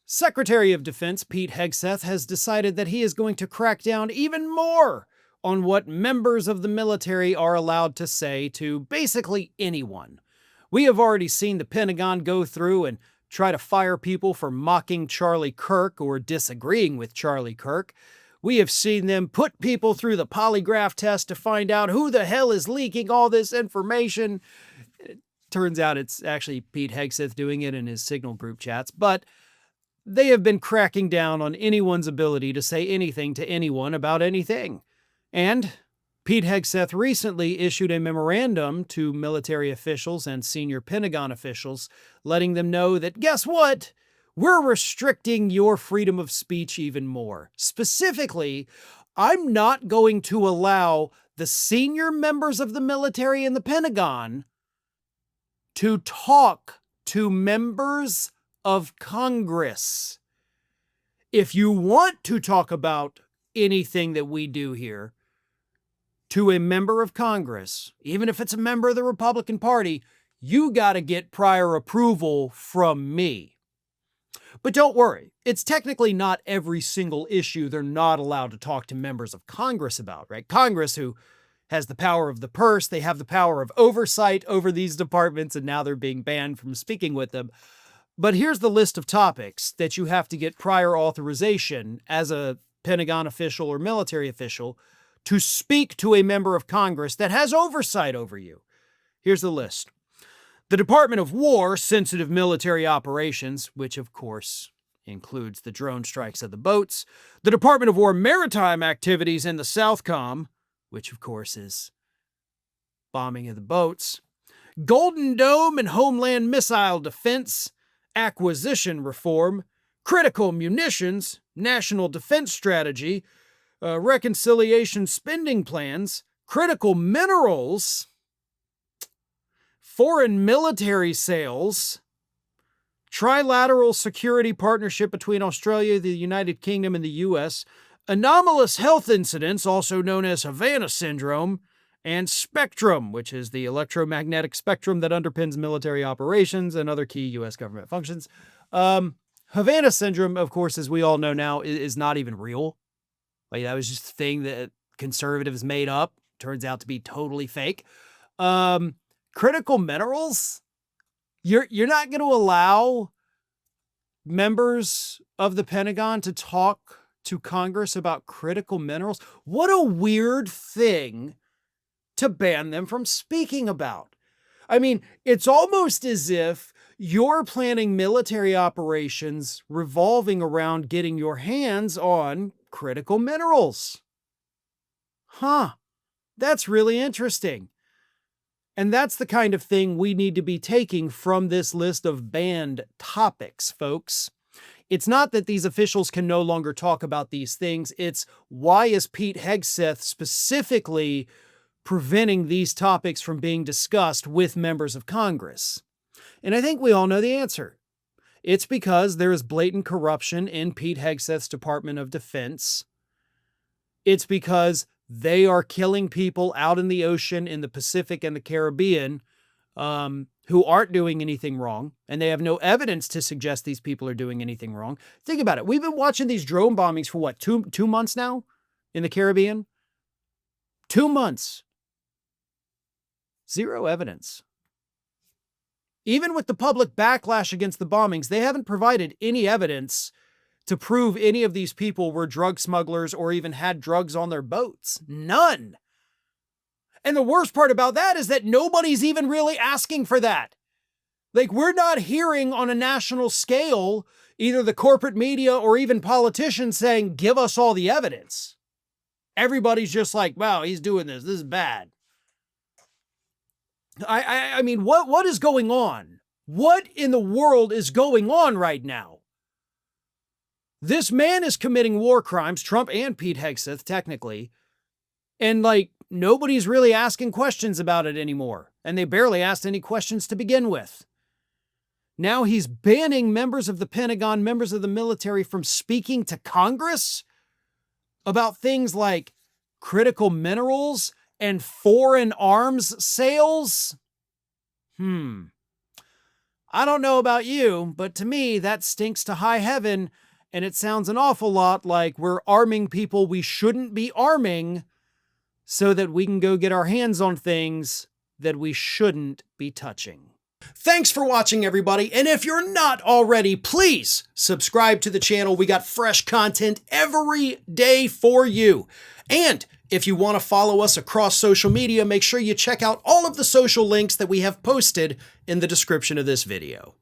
Secretary of Defense Pete Hegseth has decided that he is going to crack down even more on what members of the military are allowed to say to basically anyone. We have already seen the Pentagon go through and try to fire people for mocking Charlie Kirk or disagreeing with Charlie Kirk. We have seen them put people through the polygraph test to find out who the hell is leaking all this information. It turns out it's actually Pete Hegseth doing it in his Signal group chats, but they have been cracking down on anyone's ability to say anything to anyone about anything. And Pete Hegseth recently issued a memorandum to military officials and senior Pentagon officials, letting them know that, guess what? We're restricting your freedom of speech even more. Specifically, I'm not going to allow the senior members of the military and the Pentagon to talk to members of Congress. If you want to talk about anything that we do here to a member of Congress, even if it's a member of the Republican Party, you got to get prior approval from me. But don't worry, it's technically not every single issue they're not allowed to talk to members of Congress about, right? Congress, who has the power of the purse, they have the power of oversight over these departments, and now they're being banned from speaking with them. But here's the list of topics that you have to get prior authorization as a Pentagon official or military official to speak to a member of Congress that has oversight over you. Here's the list. The Department of War, sensitive military operations, which of course includes the drone strikes of the boats. The Department of War maritime activities in the Southcom, which of course is bombing of the boats. Golden Dome and Homeland Missile Defense, acquisition reform, critical munitions, national defense strategy, reconciliation spending plans, critical minerals, foreign military sales, trilateral security partnership between Australia, the United Kingdom, and the U.S., anomalous health incidents, also known as Havana Syndrome, and Spectrum, which is the electromagnetic spectrum that underpins military operations and other key U.S. government functions. Havana Syndrome, of course, as we all know now, is not even real. Like, that was just a thing that conservatives made up. Turns out to be totally fake. Critical minerals? You're not going to allow members of the Pentagon to talk to Congress about critical minerals? What a weird thing to ban them from speaking about. I mean, it's almost as if you're planning military operations revolving around getting your hands on critical minerals. Huh. That's really interesting. And that's the kind of thing we need to be taking from this list of banned topics, folks. It's not that these officials can no longer talk about these things. It's why is Pete Hegseth specifically preventing these topics from being discussed with members of Congress? And I think we all know the answer. It's because there is blatant corruption in Pete Hegseth's Department of Defense. It's because they are killing people out in the ocean, in the Pacific and the Caribbean, who aren't doing anything wrong, and they have no evidence to suggest these people are doing anything wrong. Think about it. We've been watching these drone bombings for what, two months now in the Caribbean? 2 months. Zero evidence. Even with the public backlash against the bombings, they haven't provided any evidence to prove any of these people were drug smugglers or even had drugs on their boats. None. And the worst part about that is that nobody's even really asking for that. Like, we're not hearing on a national scale either the corporate media or even politicians saying, give us all the evidence. Everybody's just like, wow, he's doing this. This is bad. I mean, what is going on? What in the world is going on right now? This man is committing war crimes, Trump and Pete Hegseth, technically, and like, nobody's really asking questions about it anymore, and they barely asked any questions to begin with. Now he's banning members of the Pentagon, members of the military from speaking to Congress about things like critical minerals and foreign arms sales? I don't know about you, but to me, that stinks to high heaven, and it sounds an awful lot like we're arming people we shouldn't be arming so that we can go get our hands on things that we shouldn't be touching. Thanks for watching, everybody, and if you're not already, please subscribe to the channel. We got fresh content every day for you. And if you want to follow us across social media, make sure you check out all of the social links that we have posted in the description of this video.